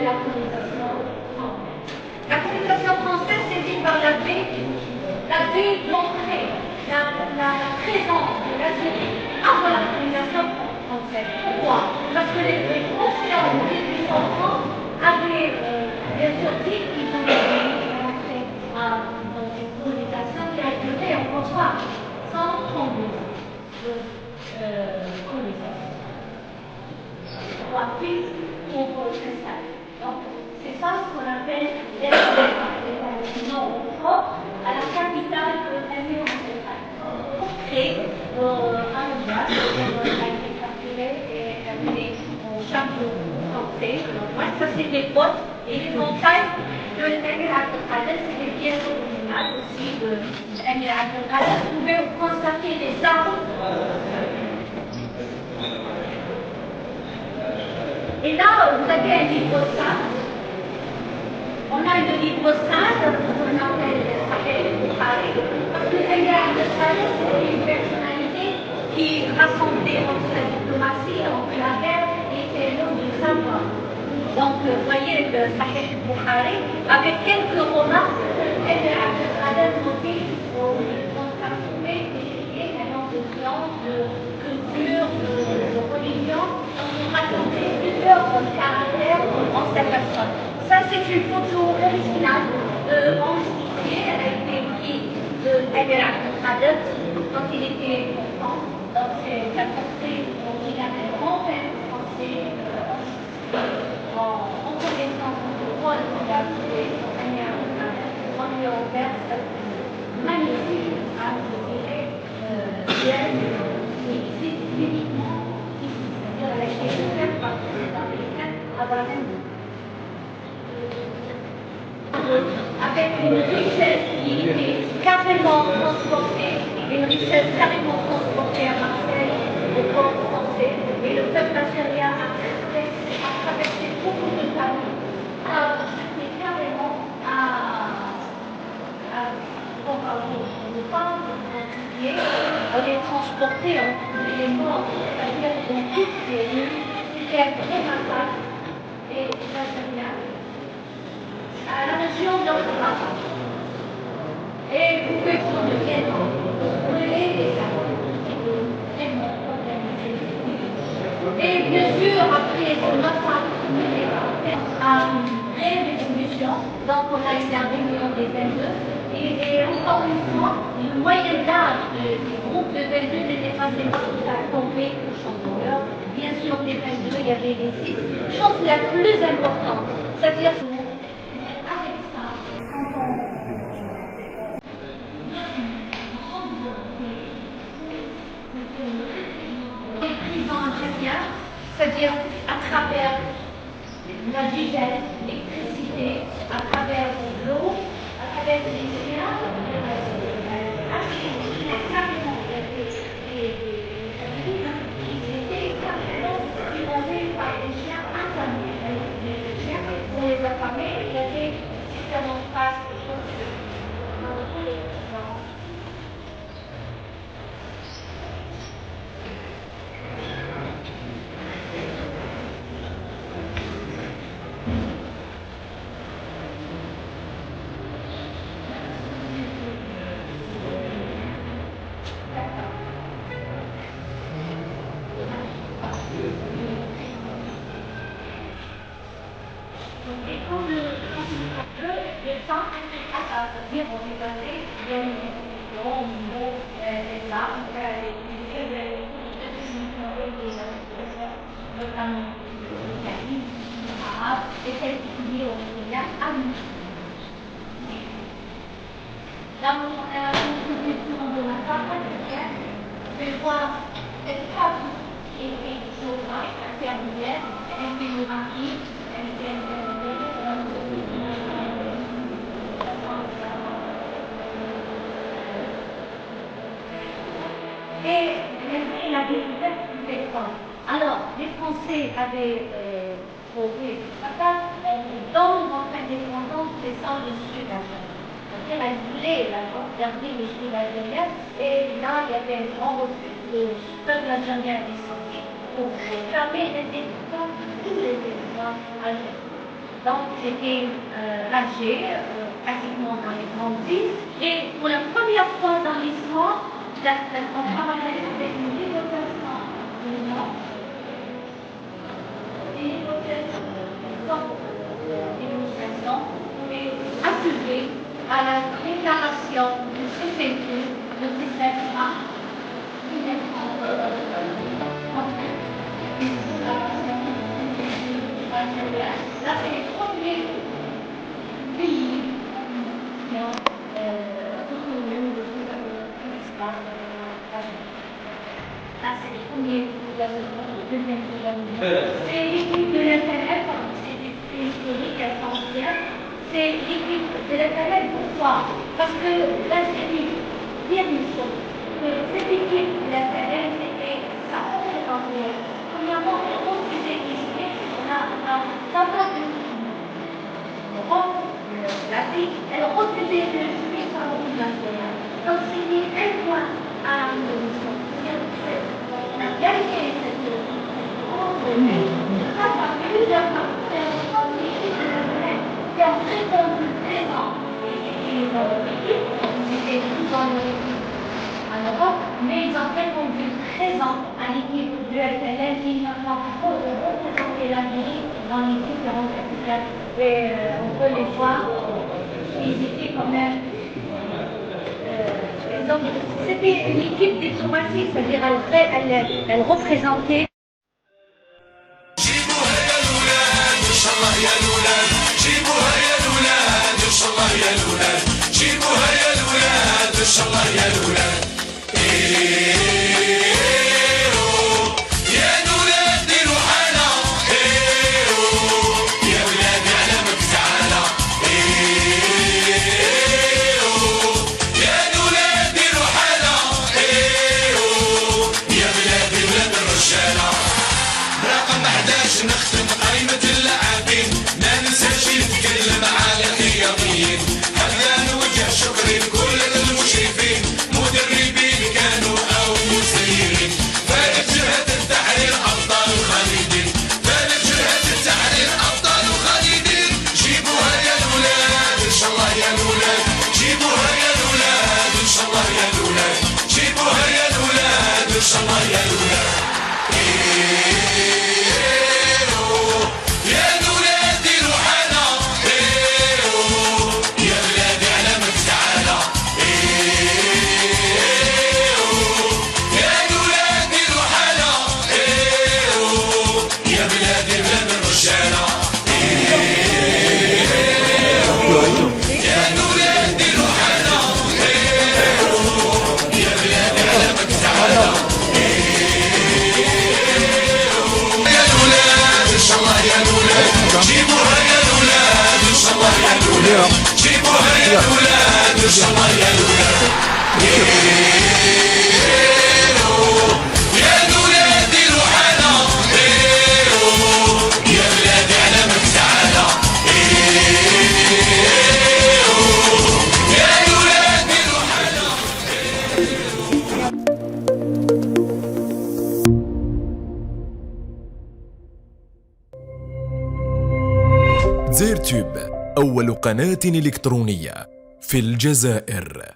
la colonisation française. La colonisation française s'est vue par la baie montrait la présence de l'Algérie avant la colonisation française. Pourquoi? Parce que les consulats de 1830 avaient bien sûr dit qu'ils ont rentrer dans une colonisation qui a duré encore 132 ans de colonisation. Puis, on s'installe. Donc, c'est ça ce qu'on appelle les noms propres à la capitale de l'Empire ancestral. Pour créer un endroit qui a été capturé et amené au château français. Ça, c'est les côtes et les montagnes de l'Empire ancestral. C'est les pièces originales aussi de l'Empire ancestral. Vous pouvez constater les arbres. Et là, vous avez un liposade. On a une liposade qu'on appelle Boukhari. Parce que l'Empire ancestral, c'est une personnalité qui rassemblait entre la diplomatie, entre la guerre et l'homme du savoir. Donc, vous voyez le Sahih Boukhari, avec quelques remarques, l'Empire ancestral mobile ont trouvé d'étudier un nombre de sciences, de culture, de religion. Donc, vous racontez plusieurs caractères en cette personne. Ça, c'est une photo originale de Hans Tissier, elle a été prise de l'Empire ancestral. Donc, il était content. Donc, c'est un portrait dont il avait un grand père français en connaissance du rôle qu'il a joué dans l'Empire ancestral. On lui a offert cette magnifique, je dirais, pièce qui existe uniquement ici. C'est-à-dire, elle a été offerte par le président américain Abraham Lincoln. Avec une richesse qui était carrément transportée, une richesse carrément transportée à Marseille, au port français, et le peuple algérien a traversé beaucoup de familles. C'était carrément aux femmes, aux pieds, à les transporter entre les morts, c'est-à-dire dans toutes les rues. C'était un vrai massacre. Et l'Algérien à la région d'Angola. Et vous pouvez prendre le piano, brûler les salons, et bien sûr, après ce massacre, à une révolution, donc on a eu la réunion des 22, et encore une fois, le moyen d'âge du groupe de 22 n'était pas tombé au chanteur. Bien sûr, des 22, il y avait les 6. Chose la plus importante, c'est-à-dire c'est-à-dire à travers la gigelle, l'électricité, à travers l'eau, à travers les liens, carrément ils étaient carrément surveillés par des chiens affamés. Les chiens, pour les affamer, il y avait différentes phases de chaussures. Notamment l'Italie, l'arabe, et celles qui liées au Moyen à nous. Dans une question de la part je vais voir cette table qui est faite de choses intermédiaires, elle fait le marquis, elle fait et la découverte du pétrole. Alors, les Français avaient trouvé dans notre indépendance descend le sud algérien. C'est-à-dire, elle voulait garder le sud algérien, et là, il y avait un grand refus. Le peuple algérien est descendu pour réclamer l'indépendance de tous les territoires algériens. Donc c'était âgé, pratiquement dans les 30. Et pour la première fois dans l'histoire, on travaillait avec une négociation d'illustration et appuyée à la déclaration du CCQ le 17 mars 1961. Là, c'est les premiers pays qui ont soutenu le gouvernement. Là, c'est le premier gouvernement, le deuxième gouvernement. C'est l'équipe de l'intérêt, c'est historique, essentiel. C'est l'équipe de l'intérêt, pourquoi? Parce que là, c'est dire une chose, que cette équipe de l'intérêt, c'était sa compétence. Premièrement, on refusait ici, on a entendu la vie, elle refusait de suivre sa population. Donc, c'était un point à la commission. On a gagné cette grande grâce à plusieurs partenaires qui ont répondu présent. C'était tout en Europe, mais ils ont répondu présent à l'équipe du FLN qui n'a pas représenté l'Amérique dans les différentes capitales. Et on peut les voir, ils étaient quand même. Donc c'était une équipe diplomatique, c'est-à-dire elle représentait. جيبوها يا الولاد ان شاء الله يا الولاد جيبوها يا الولاد ان شاء الله يا الولاد جيبوها يا الولاد ان شاء الله يا الولاد يا الولاد ديروا حالة يا ولادي على مكتعالة يا الولاد ديروا حالة يا بلادي بلاد الرجالة رقم 11 نختم قائمة اللاعبين ما ننساش نتكلم على الرياضيين هذا نوجه شكري لكل المشرفين مدربين كانوا أو مسيرين فارق جهة التحرير أبطال خالدين فارق جهة التحرير أبطال خالدين جيبوها يا الولاد إن شاء الله يا الولاد جيبوها يا الولاد إن شاء الله يا الولاد جيبوها يا الولاد إن شاء الله يا الولاد يا الولاد ديروا حالة يا بلادي على مكتعالة يا الولاد ديروا حالة يا بلادي بلاد الرجالة يا الولاد ديروا حالة يا بلادي على مكتعالة إن شاء الله يا الولاد جيبوها يا الولاد إن شاء الله يا الولاد جيبوها يا الولاد إن شاء الله يا الولاد يا الولاد ديروا حالة يا بلادي على مكتعالة يا الولاد ديروا حالة زيرتوب أول قناة إلكترونية في الجزائر.